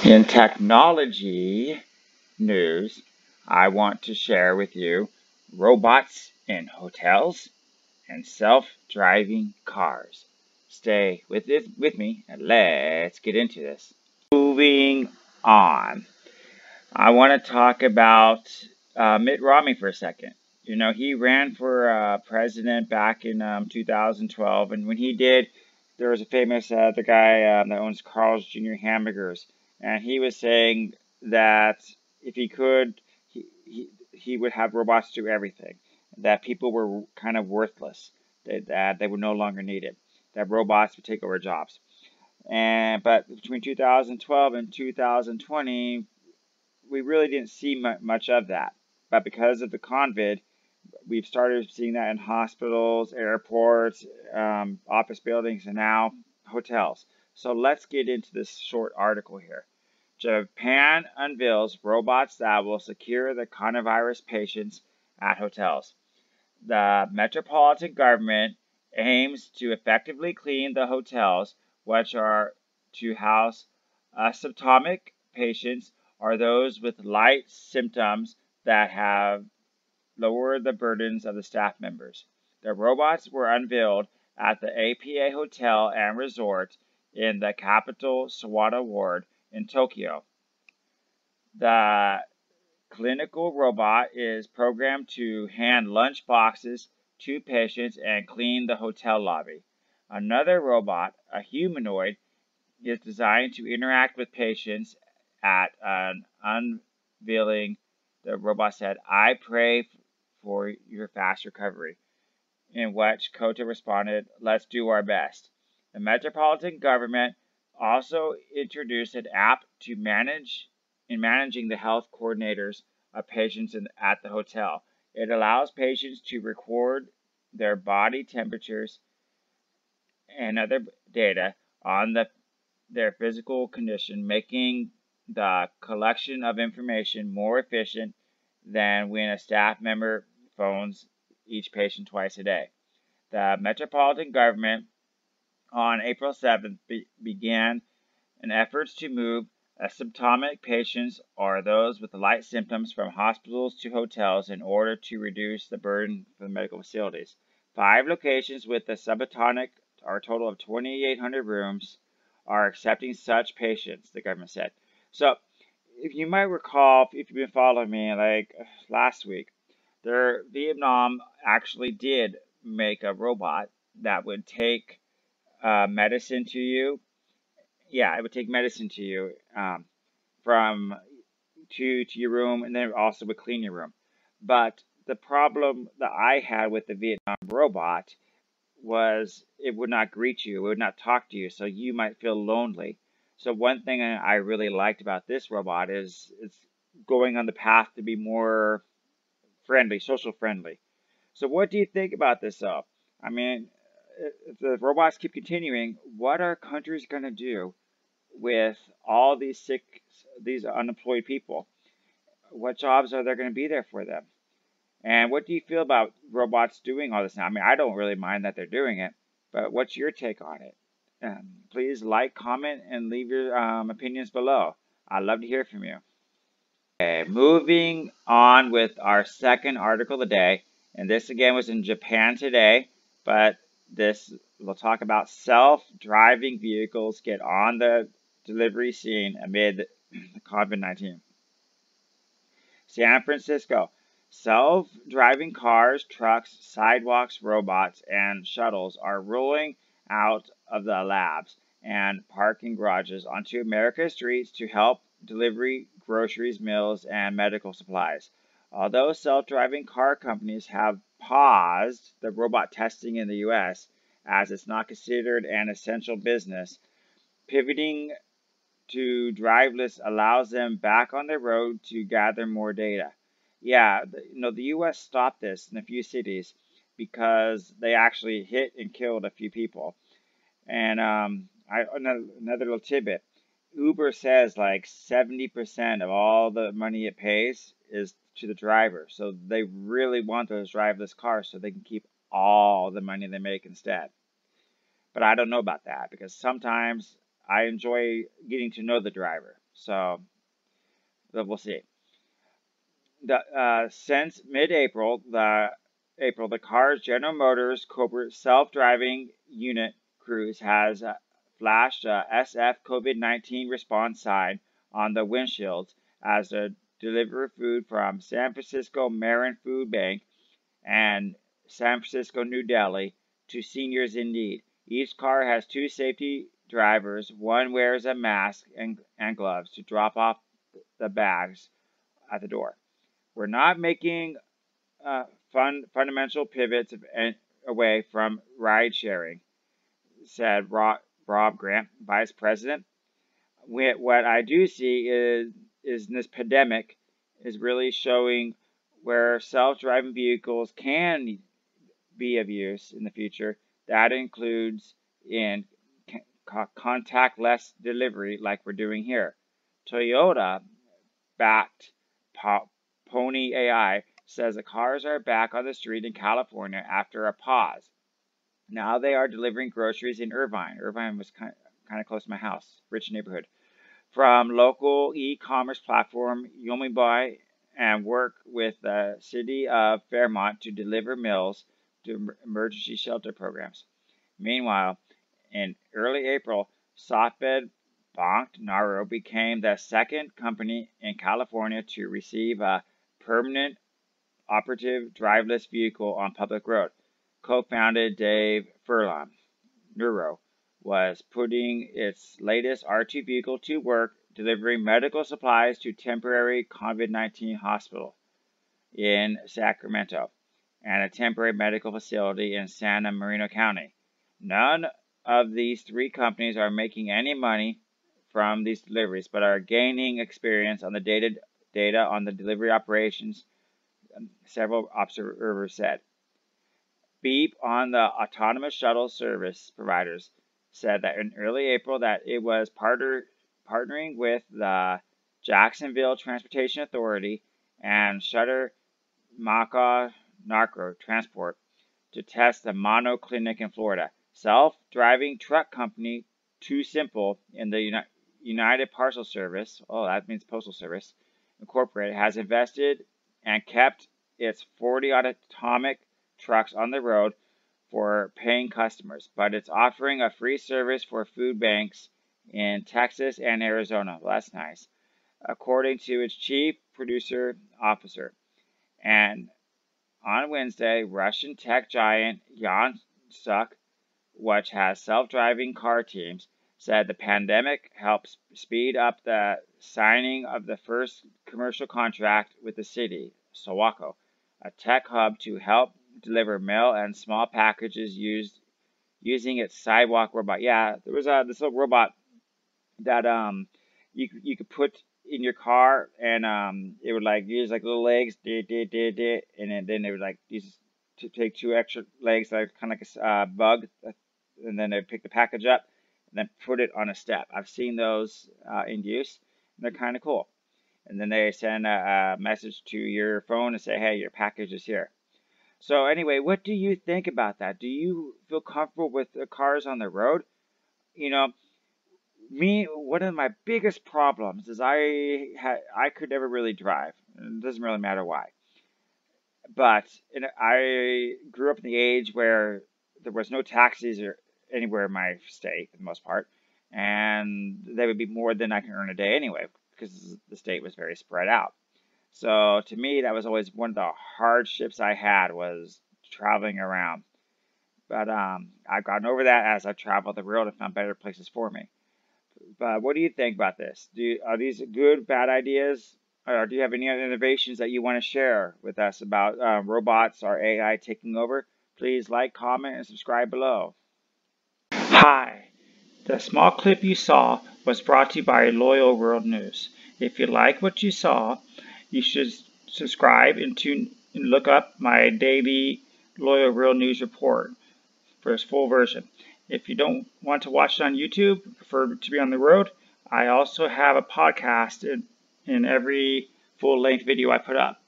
In technology news, I want to share with you robots in hotels and self-driving cars. Stay with me and let's get into this. Moving on, I want to talk about Mitt Romney for a second. You know, he ran for president back in 2012, and when he did, there was a famous the guy that owns Carl's Jr. Hamburgers, and he was saying that if he could, he would have robots do everything. That people were kind of worthless. That they were no longer needed. That robots would take over jobs. But between 2012 and 2020, we really didn't see much of that. But because of the COVID, we've started seeing that in hospitals, airports, office buildings, and now hotels. So let's get into this short article here. Japan unveils robots that will secure the coronavirus patients at hotels. The metropolitan government aims to effectively clean the hotels, which are to house asymptomatic patients or those with light symptoms that have lowered the burdens of the staff members. The robots were unveiled at the APA Hotel and Resort in the capital Sawada Ward in Tokyo. The clinical robot is programmed to hand lunch boxes to patients and clean the hotel lobby. Another robot, a humanoid, is designed to interact with patients. At an unveiling, the robot said, "I pray for your fast recovery," in which Kota responded, "Let's do our best." The metropolitan government also introduced an app to managing the health coordinators of patients at the hotel. It allows patients to record their body temperatures and other data on their physical condition, making the collection of information more efficient than when a staff member phones each patient twice a day. The metropolitan government on April 7th began an efforts to move asymptomatic patients or those with light symptoms from hospitals to hotels in order to reduce the burden for the medical facilities. 5 locations with the subatomic, or a total of 2,800 rooms, are accepting such patients, the government said. So, if you might recall, if you've been following me, like last week, Vietnam actually did make a robot that would take medicine to you. Yeah, it would take medicine to you from to your room, and then it also would clean your room. But the problem that I had with the Vietnam robot was it would not greet you, it would not talk to you, so you might feel lonely. So one thing I really liked about this robot is it's going on the path to be more friendly, social friendly. So what do you think about this though? I mean, if the robots keep continuing, what are countries going to do with all these unemployed people? What jobs are there going to be there for them? And what do you feel about robots doing all this now? I mean, I don't really mind that they're doing it, but what's your take on it? Please like, comment, and leave your opinions below. I'd love to hear from you. Okay, moving on with our second article of the day, and this again was in Japan today, but this will talk about self-driving vehicles get on the delivery scene amid COVID-19. San Francisco. Self-driving cars, trucks, sidewalks, robots, and shuttles are rolling out of the labs and parking garages onto America's streets to help deliver groceries, meals, and medical supplies. Although self-driving car companies have paused the robot testing in the U.S. as it's not considered an essential business, pivoting to driverless allows them back on the road to gather more data. Yeah, the U.S. stopped this in a few cities because they actually hit and killed a few people. And another little tidbit: Uber says like 70% of all the money it pays is to the driver. So they really want those driverless cars so they can keep all the money they make instead. But I don't know about that because sometimes I enjoy getting to know the driver. So we'll see. Since mid-April, the car's General Motors corporate self-driving unit Cruise has flashed a SF COVID-19 response sign on the windshields as they deliver food from San Francisco Marin Food Bank and San Francisco New Delhi to seniors in need. Each car has two safety drivers. One wears a mask and gloves to drop off the bags at the door. We're not making fundamental pivots away from ride sharing, said Rob Grant, vice president. What I do see is this pandemic is really showing where self-driving vehicles can be of use in the future. That includes in contactless delivery like we're doing here. Toyota backed Pony AI says the cars are back on the street in California after a pause. Now they are delivering groceries in Irvine. Irvine was kind of close to my house, rich neighborhood. From local e-commerce platform Yomibuy and work with the city of Fairmont to deliver meals to emergency shelter programs. Meanwhile, in early April, Softbed Bank Naro became the second company in California to receive a permanent operative driverless vehicle on public road. Co-founded Dave Furlan, Nuro, was putting its latest R2 vehicle to work delivering medical supplies to temporary COVID-19 hospital in Sacramento and a temporary medical facility in Santa Maria County. None of these three companies are making any money from these deliveries, but are gaining experience on the data on the delivery operations, several observers said. Beep on the autonomous shuttle service providers said that in early April that it was partnering with the Jacksonville Transportation Authority and Shutter Maca Narco Transport to test the Mono Clinic in Florida. Self-driving truck company Too Simple in the United Parcel Service, that means Postal Service, Incorporated, has invested and kept its 40 autonomic trucks on the road for paying customers, but it's offering a free service for food banks in Texas and Arizona. Well, that's nice, according to its chief producer officer. And on Wednesday, Russian tech giant Yansuk, which has self-driving car teams, said the pandemic helped speed up the signing of the first commercial contract with the city, Sawako, a tech hub to help deliver mail and small packages using its sidewalk robot. Yeah, there was this little robot that you could put in your car, and it would like use like little legs, and then it would like use to take two extra legs, like kind of like a bug, and then they pick the package up and then put it on a step. I've seen those in use, and they're kind of cool. And then they send a message to your phone and say, hey, your package is here. So anyway, what do you think about that? Do you feel comfortable with the cars on the road? You know, one of my biggest problems is I could never really drive. It doesn't really matter why. But I grew up in the age where there was no taxis or anywhere in my state for the most part, and they would be more than I can earn a day anyway, because the state was very spread out. So to me, that was always one of the hardships I had, was traveling around. But I've gotten over that as I've traveled the world and found better places for me. But what do you think about this? Are these good, bad ideas? Or do you have any other innovations that you want to share with us about robots or AI taking over? Please like, comment, and subscribe below. Hi. The small clip you saw was brought to you by Loyal World News. If you like what you saw, you should subscribe and look up my daily Loyal World News report for its full version. If you don't want to watch it on YouTube, prefer to be on the road, I also have a podcast in every full-length video I put up.